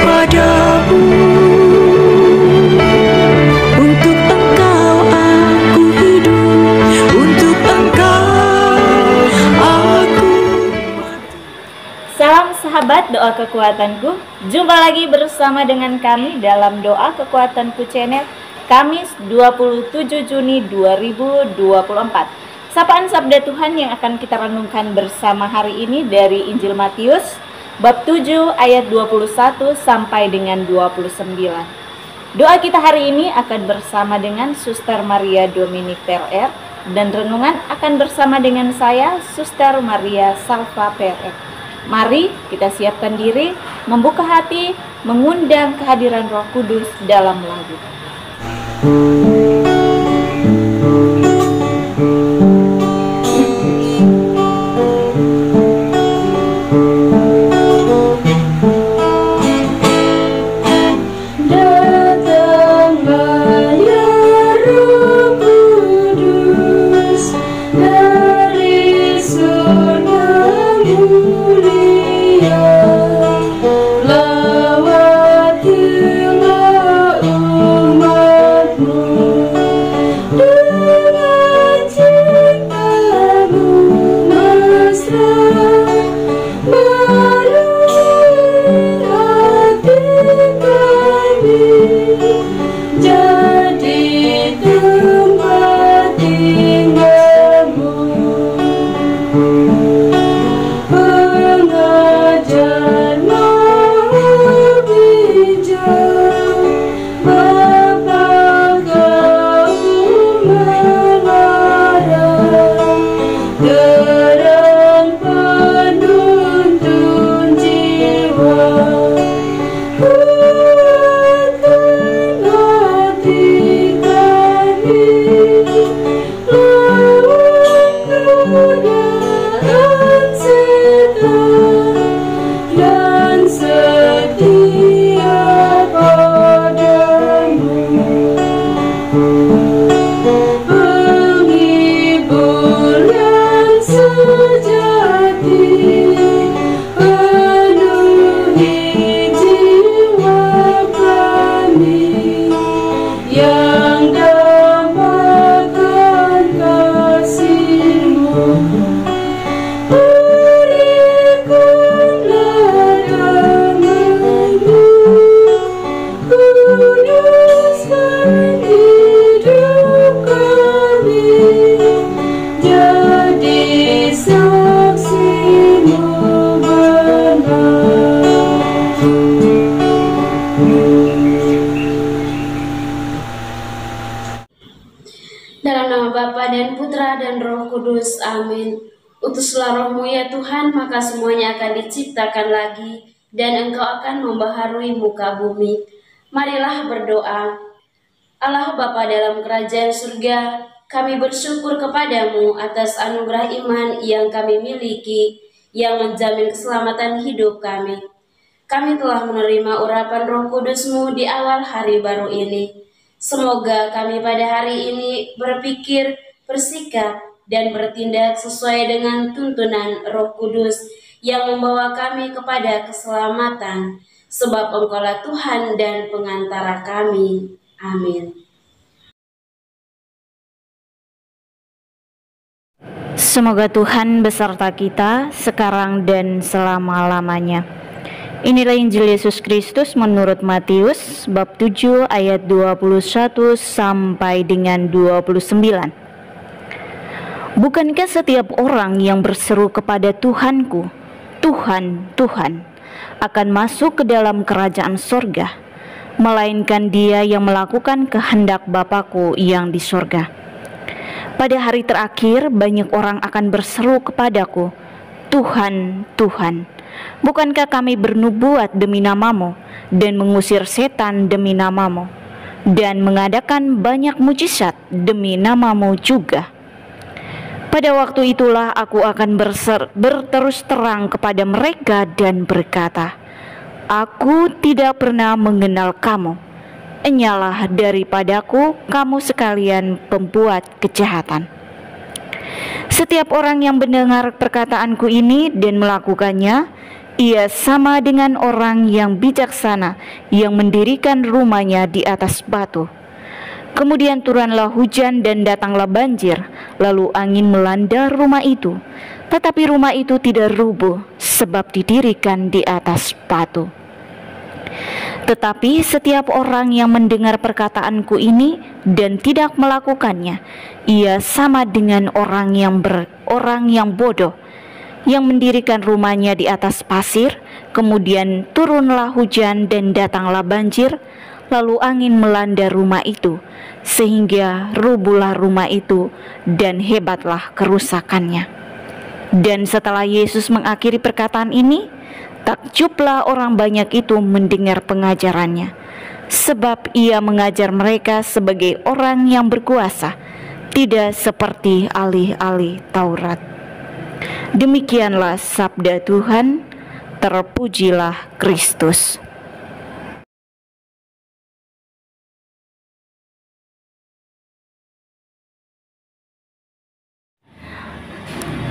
padamu. Untuk Engkau aku hidup, untuk Engkau aku. Salam sahabat doa kekuatanku. Jumpa lagi bersama dengan kami dalam doa kekuatanku channel Kamis 27 Juni 2024. Sapaan Sabda Tuhan yang akan kita renungkan bersama hari ini dari Injil Matius bab 7 ayat 21 sampai dengan 29. Doa kita hari ini akan bersama dengan Suster Maria Dominik PRR dan renungan akan bersama dengan saya Suster Maria Salva PRR. Mari kita siapkan diri, membuka hati, mengundang kehadiran Roh Kudus dalam lagu. Dalam nama Bapa dan Putra dan Roh Kudus, amin. Utuslah Roh-Mu ya Tuhan, maka semuanya akan diciptakan lagi, dan Engkau akan membaharui muka bumi. Marilah berdoa. Allah Bapa dalam kerajaan surga, kami bersyukur kepadamu atas anugerah iman yang kami miliki, yang menjamin keselamatan hidup kami. Kami telah menerima urapan Roh Kudus-Mu di awal hari baru ini. Semoga kami pada hari ini berpikir, bersikap, dan bertindak sesuai dengan tuntunan Roh Kudus yang membawa kami kepada keselamatan, sebab Engkaulah Tuhan dan pengantara kami. Amin. Semoga Tuhan beserta kita sekarang dan selama-lamanya. Inilah Injil Yesus Kristus menurut Matius bab 7 ayat 21 sampai dengan 29. Bukankah setiap orang yang berseru kepada Tuhanku, Tuhan, Tuhan, akan masuk ke dalam kerajaan sorga, melainkan dia yang melakukan kehendak Bapa-Ku yang di sorga. Pada hari terakhir banyak orang akan berseru kepadaku, Tuhan, Tuhan, bukankah kami bernubuat demi namamu dan mengusir setan demi namamu dan mengadakan banyak mujizat demi namamu juga? Pada waktu itulah aku akan berterus terang kepada mereka dan berkata, Aku tidak pernah mengenal kamu. Enyalah daripadaku kamu sekalian pembuat kejahatan. Setiap orang yang mendengar perkataanku ini dan melakukannya, Ia sama dengan orang yang bijaksana yang mendirikan rumahnya di atas batu. Kemudian turunlah hujan dan datanglah banjir, lalu angin melanda rumah itu. Tetapi rumah itu tidak rubuh, sebab didirikan di atas batu. Tetapi setiap orang yang mendengar perkataanku ini dan tidak melakukannya, ia sama dengan orang yang bodoh, yang mendirikan rumahnya di atas pasir. Kemudian turunlah hujan dan datanglah banjir, lalu angin melanda rumah itu, sehingga rubuhlah rumah itu dan hebatlah kerusakannya. Dan setelah Yesus mengakhiri perkataan ini, takjublah orang banyak itu mendengar pengajarannya, sebab ia mengajar mereka sebagai orang yang berkuasa, tidak seperti ahli-ahli Taurat. Demikianlah sabda Tuhan. Terpujilah Kristus.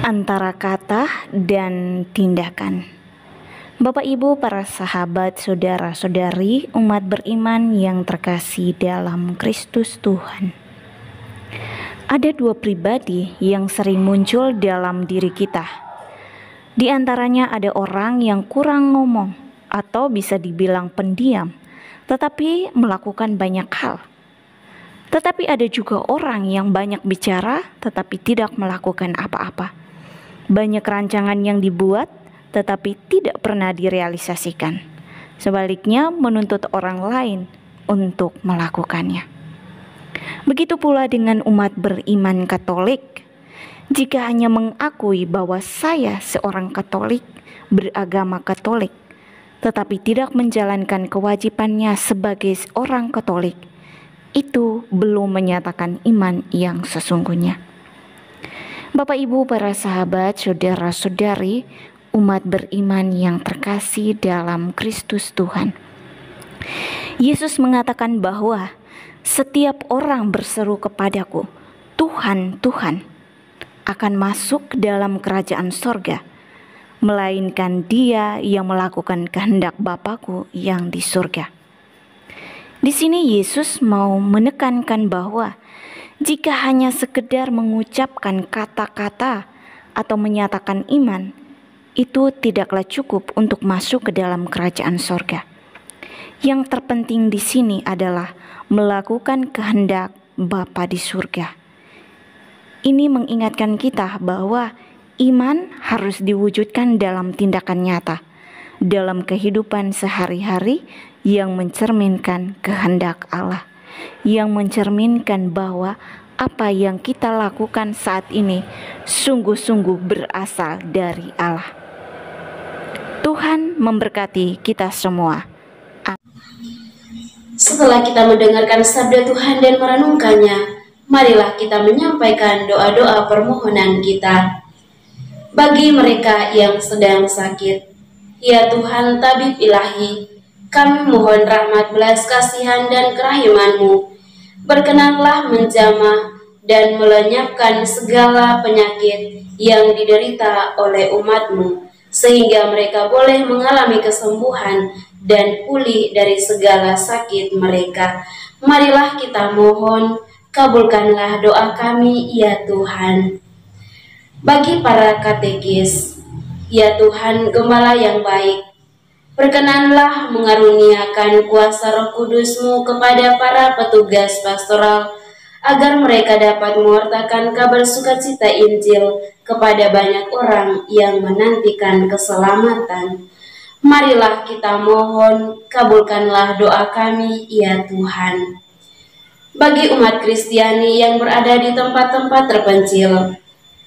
Antara kata dan tindakan. Bapak Ibu, para sahabat, saudara-saudari, umat beriman yang terkasih dalam Kristus Tuhan. Ada dua pribadi yang sering muncul dalam diri kita. Di antaranya ada orang yang kurang ngomong atau bisa dibilang pendiam, tetapi melakukan banyak hal. Tetapi ada juga orang yang banyak bicara tetapi tidak melakukan apa-apa. Banyak rancangan yang dibuat tetapi tidak pernah direalisasikan. Sebaliknya menuntut orang lain untuk melakukannya. Begitu pula dengan umat beriman Katolik. Jika hanya mengakui bahwa saya seorang Katolik, beragama Katolik, tetapi tidak menjalankan kewajibannya sebagai orang Katolik, itu belum menyatakan iman yang sesungguhnya. Bapak Ibu, para sahabat, saudara-saudari, umat beriman yang terkasih dalam Kristus Tuhan. Yesus mengatakan bahwa setiap orang berseru kepadaku, Tuhan, Tuhan, akan masuk ke dalam kerajaan sorga, melainkan dia yang melakukan kehendak Bapa-Ku yang di surga. Di sini Yesus mau menekankan bahwa jika hanya sekedar mengucapkan kata-kata atau menyatakan iman, itu tidaklah cukup untuk masuk ke dalam kerajaan sorga. Yang terpenting di sini adalah melakukan kehendak Bapa di surga. Ini mengingatkan kita bahwa iman harus diwujudkan dalam tindakan nyata, dalam kehidupan sehari-hari yang mencerminkan kehendak Allah, yang mencerminkan bahwa apa yang kita lakukan saat ini sungguh-sungguh berasal dari Allah. Tuhan memberkati kita semua. Setelah kita mendengarkan sabda Tuhan dan merenungkannya, marilah kita menyampaikan doa-doa permohonan kita. Bagi mereka yang sedang sakit, ya Tuhan tabib ilahi, kami mohon rahmat belas kasihan dan kerahiman-Mu. Berkenanlah menjamah dan melenyapkan segala penyakit yang diderita oleh umat-Mu, sehingga mereka boleh mengalami kesembuhan dan pulih dari segala sakit mereka. Marilah kita mohon, kabulkanlah doa kami, ya Tuhan. Bagi para katekis, ya Tuhan Gembala yang baik, berkenanlah mengaruniakan kuasa Roh Kudus-Mu kepada para petugas pastoral, agar mereka dapat mewartakan kabar sukacita Injil kepada banyak orang yang menantikan keselamatan. Marilah kita mohon, kabulkanlah doa kami, ya Tuhan. Bagi umat Kristiani yang berada di tempat-tempat terpencil,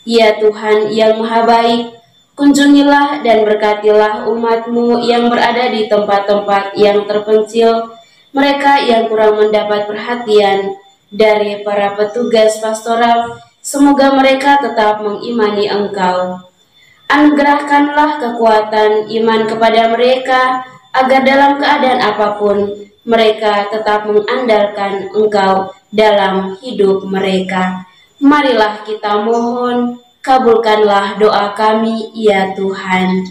ya Tuhan yang Maha Baik, kunjungilah dan berkatilah umat-Mu yang berada di tempat-tempat yang terpencil, mereka yang kurang mendapat perhatian dari para petugas pastoral. Semoga mereka tetap mengimani Engkau. Anugerahkanlah kekuatan iman kepada mereka, agar dalam keadaan apapun mereka tetap mengandalkan Engkau dalam hidup mereka. Marilah kita mohon, kabulkanlah doa kami, ya Tuhan.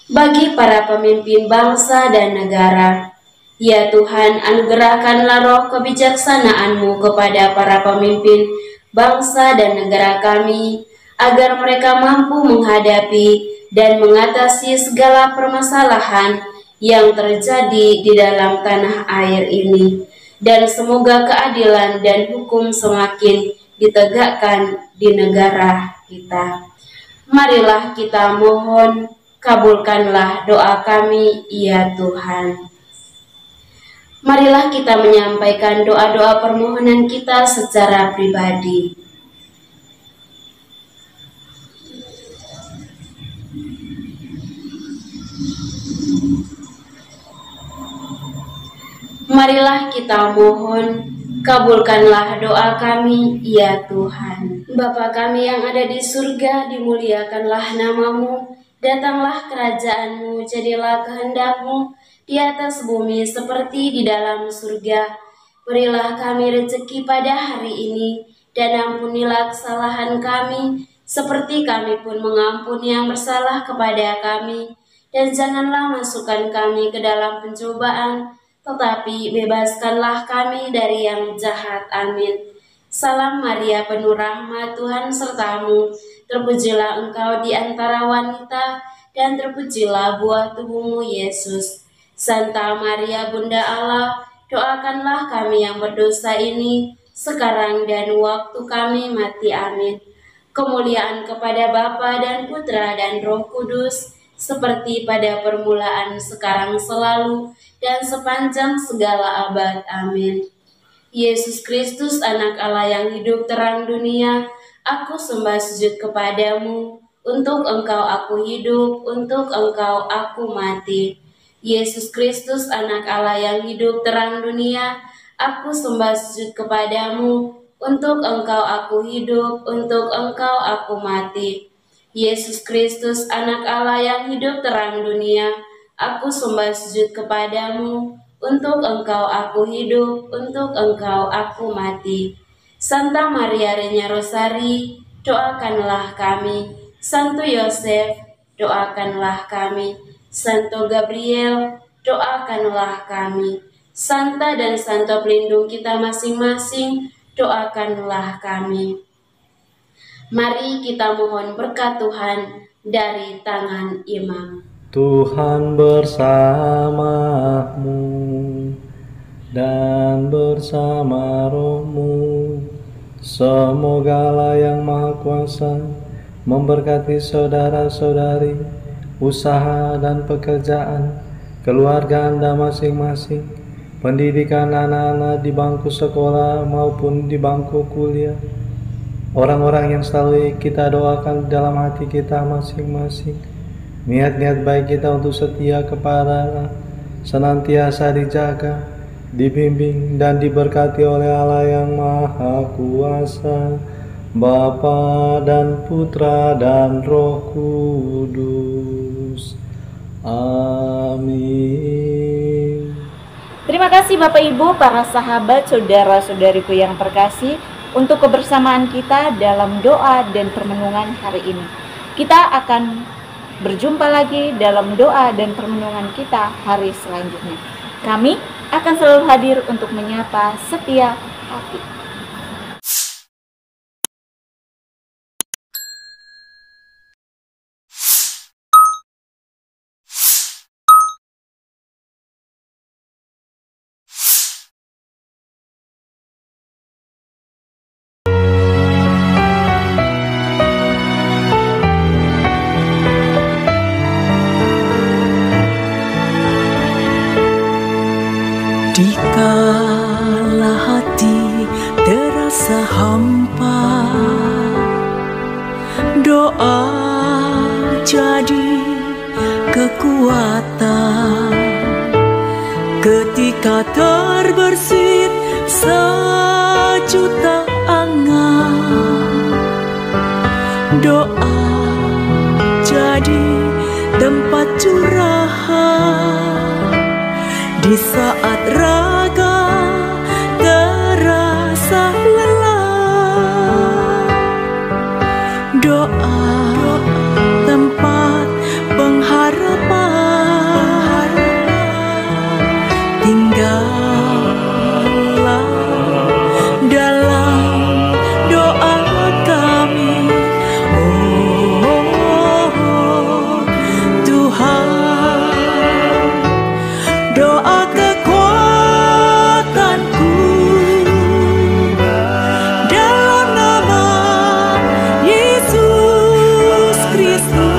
bagi para pemimpin bangsa dan negara. Ya Tuhan, anugerahkanlah roh kebijaksanaan-Mu kepada para pemimpin bangsa dan negara kami, agar mereka mampu menghadapi dan mengatasi segala permasalahan yang terjadi di dalam tanah air ini. Dan semoga keadilan dan hukum semakin ditegakkan di negara kita. Marilah kita mohon, kabulkanlah doa kami, ya Tuhan. Marilah kita menyampaikan doa-doa permohonan kita secara pribadi. Marilah kita mohon, kabulkanlah doa kami, ya Tuhan. Bapa kami yang ada di surga, dimuliakanlah nama-Mu, datanglah kerajaan-Mu, jadilah kehendak-Mu di atas bumi seperti di dalam surga. Berilah kami rezeki pada hari ini, dan ampunilah kesalahan kami, seperti kami pun mengampuni yang bersalah kepada kami. Dan janganlah masukkan kami ke dalam pencobaan, tetapi bebaskanlah kami dari yang jahat. Amin. Salam Maria, penuh rahmat, Tuhan sertamu. Terpujilah engkau di antara wanita, dan terpujilah buah tubuhmu, Yesus. Santa Maria, Bunda Allah, doakanlah kami yang berdosa ini, sekarang dan waktu kami mati. Amin. Kemuliaan kepada Bapa dan Putra dan Roh Kudus, seperti pada permulaan, sekarang, selalu, dan sepanjang segala abad. Amin. Yesus Kristus, anak Allah yang hidup terang dunia, aku sembah sujud kepadamu. Untuk engkau aku hidup, untuk engkau aku mati. Yesus Kristus, anak Allah yang hidup terang dunia, aku sembah sujud kepadamu. Untuk engkau aku hidup, untuk engkau aku mati. Yesus Kristus, anak Allah yang hidup terang dunia, aku sembah sujud kepadamu. Untuk engkau aku hidup, untuk engkau aku mati. Santa Maria Reina Rosari, doakanlah kami. Santo Yosef, doakanlah kami. Santo Gabriel, doakanlah kami. Santa dan Santo pelindung kita masing-masing, doakanlah kami. Mari kita mohon berkat Tuhan dari tangan imam. Tuhan bersamamu dan bersama rohmu. Semoga Allah yang Maha Kuasa memberkati saudara-saudari, usaha dan pekerjaan, keluarga Anda masing-masing, pendidikan anak-anak di bangku sekolah maupun di bangku kuliah, orang-orang yang selalu kita doakan dalam hati kita masing-masing. Niat-niat baik kita untuk setia kepada Allah senantiasa dijaga, dibimbing dan diberkati oleh Allah yang Maha Kuasa, Bapa dan Putra dan Roh Kudus. Amin. Terima kasih Bapak Ibu, para sahabat, saudara-saudariku yang terkasih, untuk kebersamaan kita dalam doa dan permenungan hari ini. Kita akan berjumpa lagi dalam doa dan permenungan kita hari selanjutnya. Kami akan selalu hadir untuk menyapa setiap hati. Dikala hati terasa hampa, doa jadi kekuatan. Ketika terbersit sejuta angan, doa jadi tempat curahan. Di saat raga terasa lelah, doa tempat pengharapan. tinggallah dalam doa kami, oh Tuhan. Doa kekuatanku dalam nama Yesus Kristus.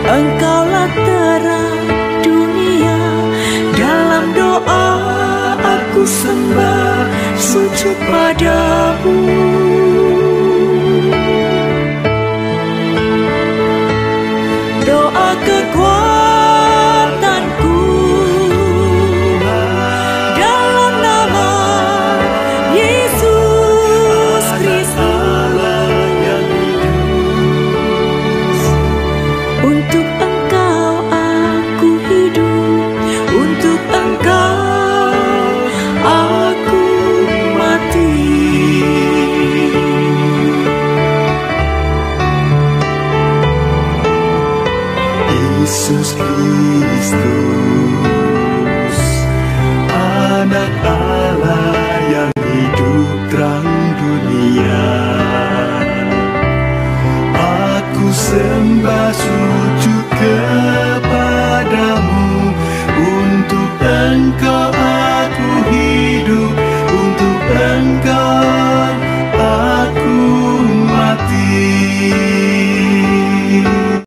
Engkaulah terang dunia, dalam doa aku sembah sujud padamu. Doa kekuatanku dalam nama Yesus Kristus. Untuk Engkau aku hidup, untuk Engkau aku mati. Yesus Kristus, Anak Allah yang hidup terang dunia, aku sembah sujud